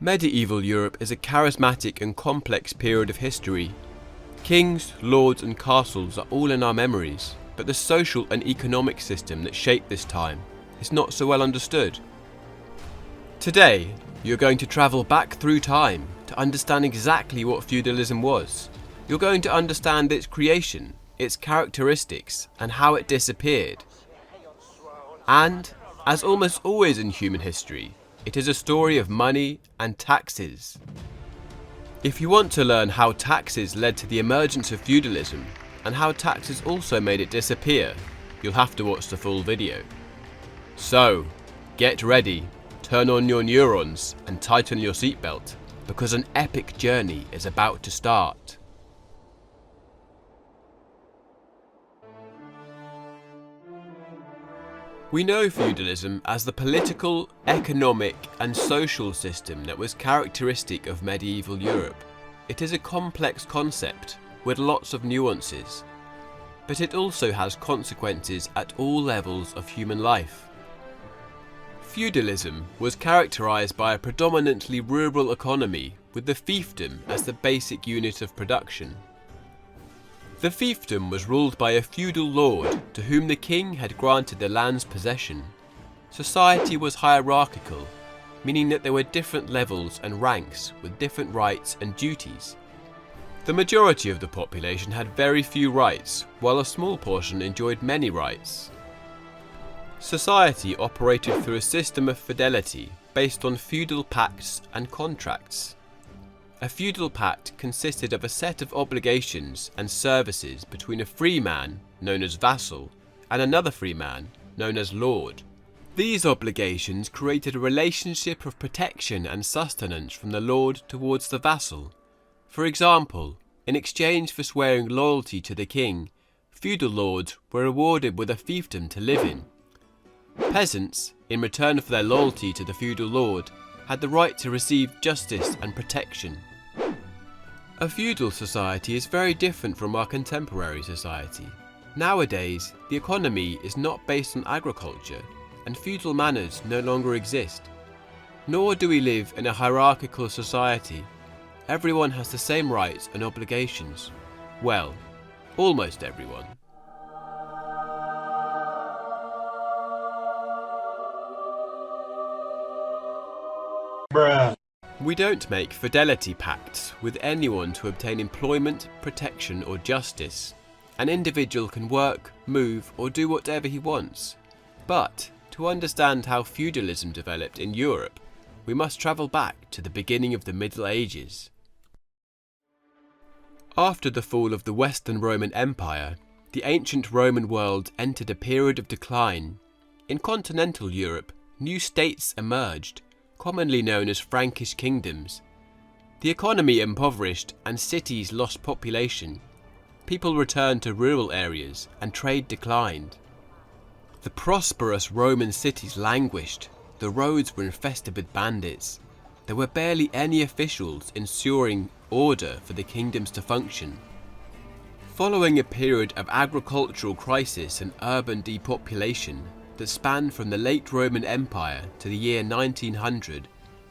Medieval Europe is a charismatic and complex period of history. Kings, lords and castles are all in our memories, but the social and economic system that shaped this time is not so well understood. Today, you're going to travel back through time to understand exactly what feudalism was. You're going to understand its creation, its characteristics, and how it disappeared. And, as almost always in human history, it is a story of money and taxes. If you want to learn how taxes led to the emergence of feudalism and how taxes also made it disappear, you'll have to watch the full video. So, get ready, turn on your neurons and tighten your seatbelt, because an epic journey is about to start. We know feudalism as the political, economic and social system that was characteristic of medieval Europe. It is a complex concept with lots of nuances, but it also has consequences at all levels of human life. Feudalism was characterized by a predominantly rural economy with the fiefdom as the basic unit of production. The fiefdom was ruled by a feudal lord to whom the king had granted the land's possession. Society was hierarchical, meaning that there were different levels and ranks with different rights and duties. The majority of the population had very few rights, while a small portion enjoyed many rights. Society operated through a system of feudality based on feudal pacts and contracts. A feudal pact consisted of a set of obligations and services between a free man, known as vassal, and another free man, known as lord. These obligations created a relationship of protection and sustenance from the lord towards the vassal. For example, in exchange for swearing loyalty to the king, feudal lords were rewarded with a fiefdom to live in. Peasants, in return for their loyalty to the feudal lord, had the right to receive justice and protection. A feudal society is very different from our contemporary society. Nowadays, the economy is not based on agriculture, and feudal manners no longer exist. Nor do we live in a hierarchical society. Everyone has the same rights and obligations. Well, almost everyone. Bruh. We don't make fidelity pacts with anyone to obtain employment, protection or justice. An individual can work, move or do whatever he wants. But to understand how feudalism developed in Europe, we must travel back to the beginning of the Middle Ages. After the fall of the Western Roman Empire, the ancient Roman world entered a period of decline. In continental Europe, new states emerged, commonly known as Frankish kingdoms. The economy impoverished and cities lost population. People returned to rural areas and trade declined. The prosperous Roman cities languished. The roads were infested with bandits. There were barely any officials ensuring order for the kingdoms to function. Following a period of agricultural crisis and urban depopulation that spanned from the late Roman Empire to the year 1900,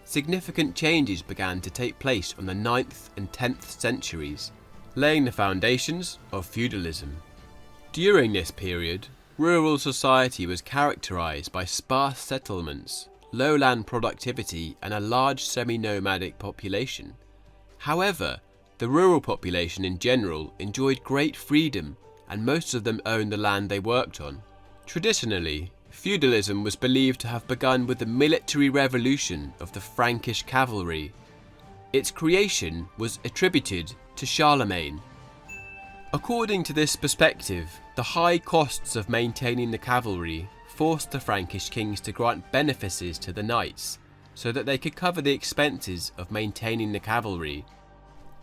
significant changes began to take place on the 9th and 10th centuries, laying the foundations of feudalism. During this period, rural society was characterized by sparse settlements, low land productivity and a large semi-nomadic population. However, the rural population in general enjoyed great freedom and most of them owned the land they worked on. Traditionally, feudalism was believed to have begun with the military revolution of the Frankish cavalry. Its creation was attributed to Charlemagne. According to this perspective, the high costs of maintaining the cavalry forced the Frankish kings to grant benefices to the knights, so that they could cover the expenses of maintaining the cavalry.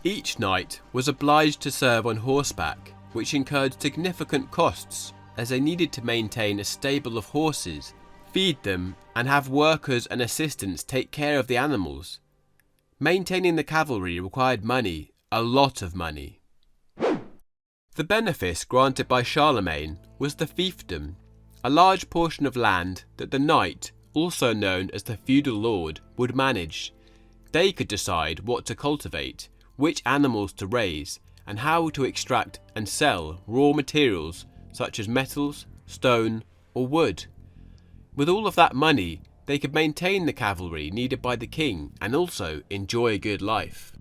Each knight was obliged to serve on horseback, which incurred significant costs, as they needed to maintain a stable of horses, feed them, and have workers and assistants take care of the animals. Maintaining the cavalry required money, a lot of money. The benefice granted by Charlemagne was the fiefdom, a large portion of land that the knight, also known as the feudal lord, would manage. They could decide what to cultivate, which animals to raise, and how to extract and sell raw materials such as metals, stone, or wood. With all of that money, they could maintain the cavalry needed by the king and also enjoy a good life.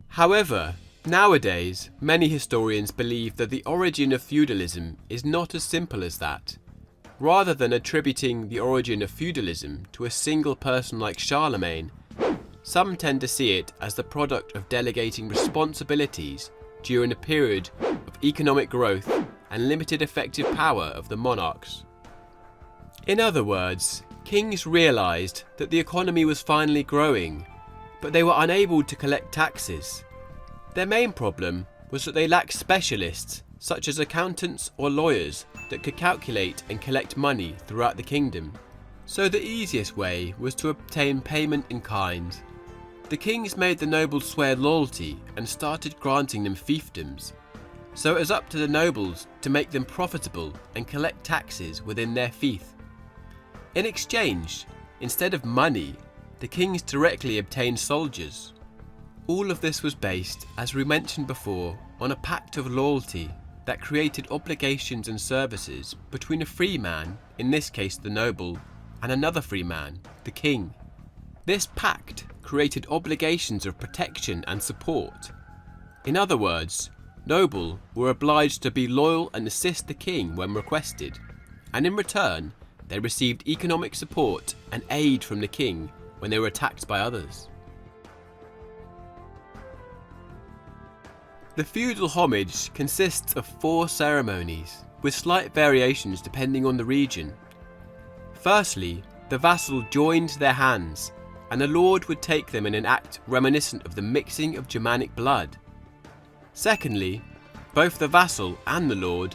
However, nowadays, many historians believe that the origin of feudalism is not as simple as that. Rather than attributing the origin of feudalism to a single person like Charlemagne, some tend to see it as the product of delegating responsibilities during a period of economic growth and limited effective power of the monarchs. In other words, kings realised that the economy was finally growing, but they were unable to collect taxes. Their main problem was that they lacked specialists such as accountants or lawyers that could calculate and collect money throughout the kingdom. So the easiest way was to obtain payment in kind. The kings made the nobles swear loyalty and started granting them fiefdoms. So it was up to the nobles to make them profitable and collect taxes within their fief. In exchange, instead of money, the kings directly obtained soldiers. All of this was based, as we mentioned before, on a pact of loyalty that created obligations and services between a free man, in this case the noble, and another free man, the king. This pact created obligations of protection and support. In other words, nobles were obliged to be loyal and assist the king when requested, and in return they received economic support and aid from the king when they were attacked by others. The feudal homage consists of 4 ceremonies, with slight variations depending on the region. Firstly, the vassal joined their hands, and the lord would take them in an act reminiscent of the mixing of Germanic blood. Secondly, both the vassal and the lord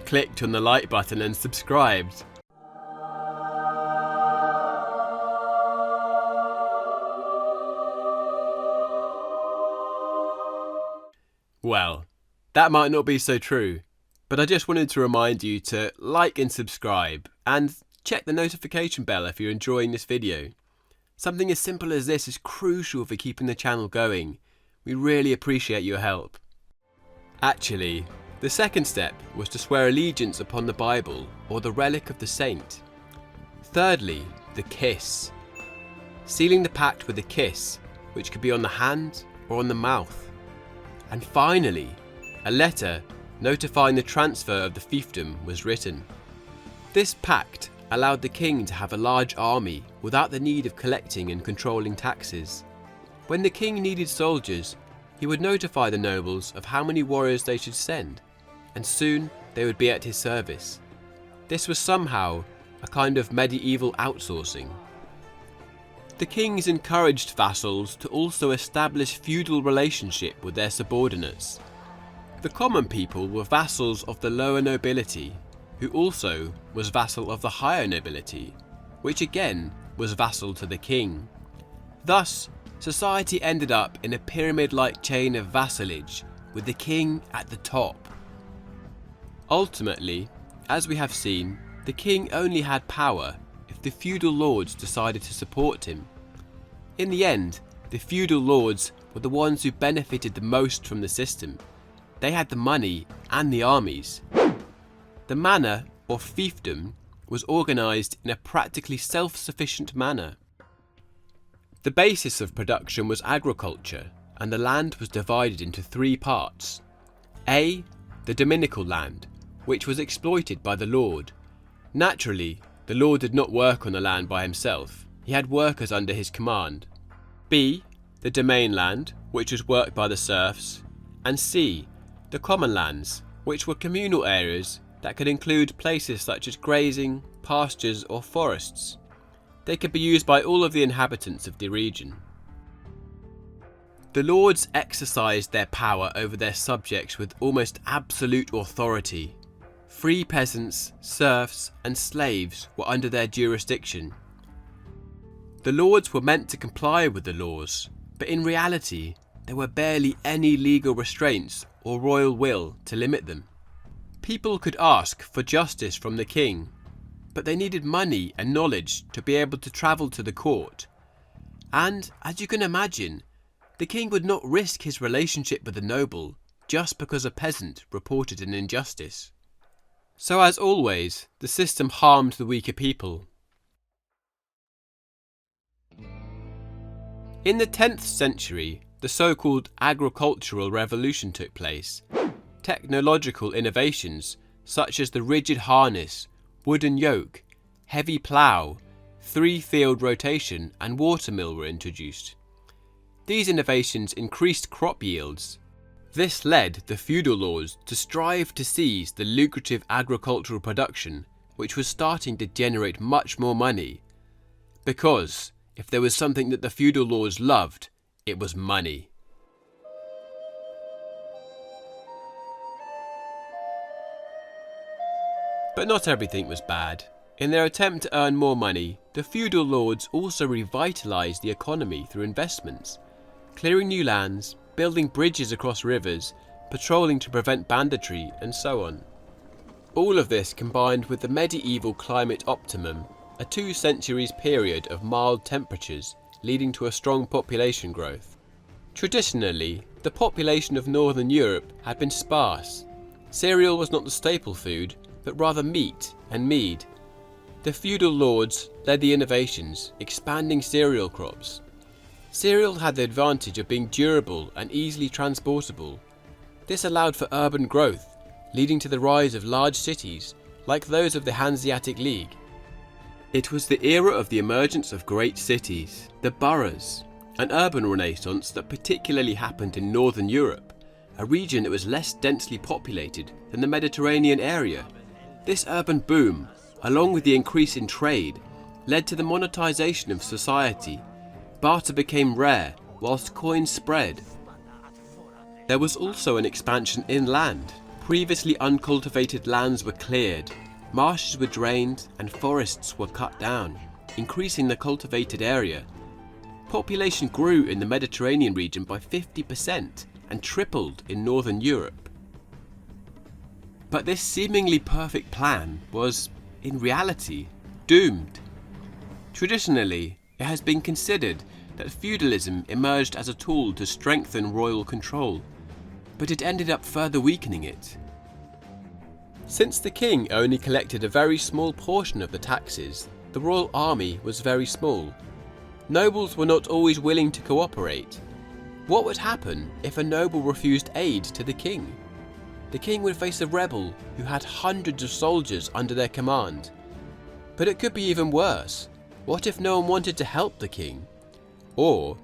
clicked on the like button and subscribed. Well, that might not be so true, but I just wanted to remind you to like and subscribe, and check the notification bell if you're enjoying this video. Something as simple as this is crucial for keeping the channel going. We really appreciate your help. Actually, the second step was to swear allegiance upon the Bible or the relic of the saint. Thirdly, the kiss. Sealing the pact with a kiss, which could be on the hand or on the mouth. And finally, a letter notifying the transfer of the fiefdom was written. This pact allowed the king to have a large army without the need of collecting and controlling taxes. When the king needed soldiers, he would notify the nobles of how many warriors they should send, and soon they would be at his service. This was somehow a kind of medieval outsourcing. The kings encouraged vassals to also establish feudal relationship with their subordinates. The common people were vassals of the lower nobility, who also was vassal of the higher nobility, which again was vassal to the king. Thus, society ended up in a pyramid-like chain of vassalage, with the king at the top. Ultimately, as we have seen, the king only had power if the feudal lords decided to support him. In the end, the feudal lords were the ones who benefited the most from the system. They had the money and the armies. The manor, or fiefdom, was organised in a practically self-sufficient manner. The basis of production was agriculture, and the land was divided into 3 parts. A. The dominical land, which was exploited by the lord. Naturally, the lord did not work on the land by himself. He had workers under his command. B. The domain land, which was worked by the serfs. And C. The common lands, which were communal areas that could include places such as grazing, pastures or forests. They could be used by all of the inhabitants of the region. The lords exercised their power over their subjects with almost absolute authority. Free peasants, serfs and slaves were under their jurisdiction. The lords were meant to comply with the laws, but in reality there were barely any legal restraints or royal will to limit them. People could ask for justice from the king, but they needed money and knowledge to be able to travel to the court. And, as you can imagine, the king would not risk his relationship with the noble just because a peasant reported an injustice. So as always, the system harmed the weaker people. In the 10th century, the so-called agricultural revolution took place. Technological innovations such as the rigid harness, wooden yoke, heavy plough, 3-field rotation and watermill were introduced. These innovations increased crop yields. This led the feudal lords to strive to seize the lucrative agricultural production, which was starting to generate much more money. Because if there was something that the feudal lords loved, it was money. But not everything was bad. In their attempt to earn more money, the feudal lords also revitalised the economy through investments, clearing new lands, building bridges across rivers, patrolling to prevent banditry, and so on. All of this combined with the medieval climate optimum, a 2 centuries period of mild temperatures leading to a strong population growth. Traditionally, the population of Northern Europe had been sparse. Cereal was not the staple food, but rather meat and mead. The feudal lords led the innovations, expanding cereal crops. Cereal had the advantage of being durable and easily transportable. This allowed for urban growth, leading to the rise of large cities, like those of the Hanseatic League. It was the era of the emergence of great cities, the boroughs, an urban renaissance that particularly happened in Northern Europe, a region that was less densely populated than the Mediterranean area. This urban boom, along with the increase in trade, led to the monetization of society. Barter became rare, whilst coins spread. There was also an expansion inland. Previously uncultivated lands were cleared, marshes were drained, and forests were cut down, increasing the cultivated area. Population grew in the Mediterranean region by 50% and tripled in Northern Europe. But this seemingly perfect plan was, in reality, doomed. Traditionally, it has been considered that feudalism emerged as a tool to strengthen royal control, but it ended up further weakening it. Since the king only collected a very small portion of the taxes, the royal army was very small. Nobles were not always willing to cooperate. What would happen if a noble refused aid to the king? The king would face a rebel who had hundreds of soldiers under their command. But it could be even worse. What if no one wanted to help the king? Or,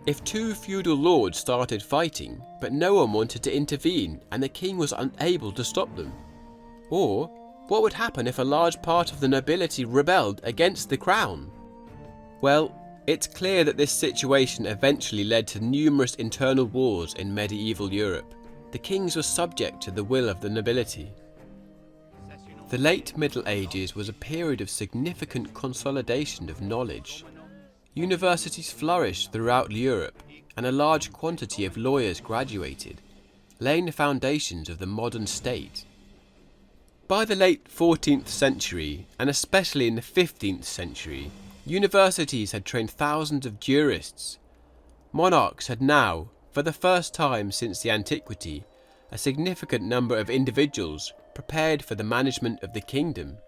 if 2 feudal lords started fighting, but no one wanted to intervene and the king was unable to stop them? Or, what would happen if a large part of the nobility rebelled against the crown? Well, it's clear that this situation eventually led to numerous internal wars in medieval Europe. The kings were subject to the will of the nobility. The late Middle Ages was a period of significant consolidation of knowledge. Universities flourished throughout Europe, and a large quantity of lawyers graduated, laying the foundations of the modern state. By the late 14th century, and especially in the 15th century, universities had trained thousands of jurists. Monarchs had now, for the first time since the antiquity, a significant number of individuals prepared for the management of the kingdom.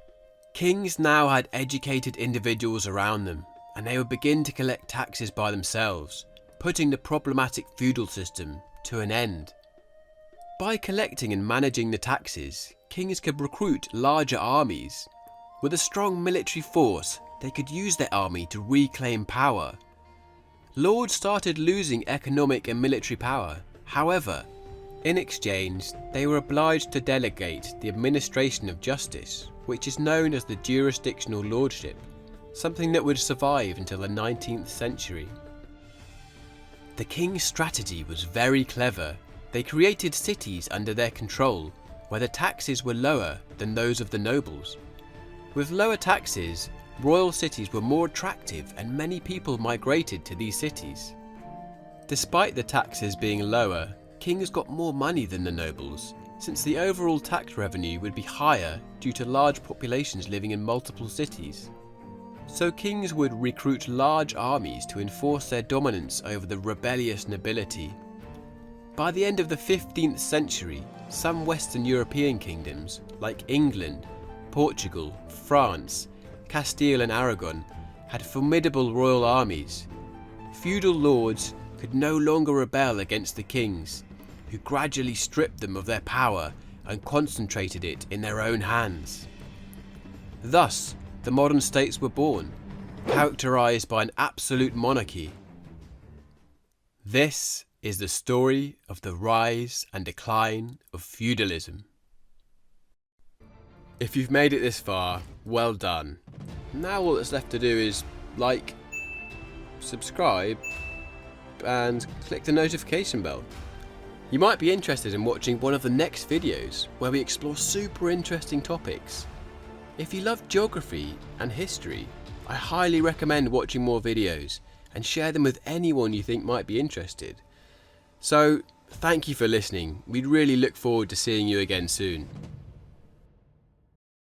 Kings now had educated individuals around them, and they would begin to collect taxes by themselves, putting the problematic feudal system to an end. By collecting and managing the taxes, kings could recruit larger armies. With a strong military force, they could use their army to reclaim power. Lords started losing economic and military power. However, in exchange, they were obliged to delegate the administration of justice, which is known as the jurisdictional lordship, something that would survive until the 19th century. The king's strategy was very clever. They created cities under their control, where the taxes were lower than those of the nobles. With lower taxes, royal cities were more attractive and many people migrated to these cities. Despite the taxes being lower, kings got more money than the nobles, since the overall tax revenue would be higher due to large populations living in multiple cities. So kings would recruit large armies to enforce their dominance over the rebellious nobility. By the end of the 15th century, some Western European kingdoms, like England, Portugal, France, Castile and Aragon, had formidable royal armies. Feudal lords could no longer rebel against the kings, who gradually stripped them of their power and concentrated it in their own hands. Thus, the modern states were born, characterized by an absolute monarchy. This is the story of the rise and decline of feudalism. If you've made it this far, well done. Now all that's left to do is like, subscribe, and click the notification bell. You might be interested in watching one of the next videos where we explore super interesting topics. If you love geography and history, I highly recommend watching more videos and share them with anyone you think might be interested. So, thank you for listening. We really look forward to seeing you again soon.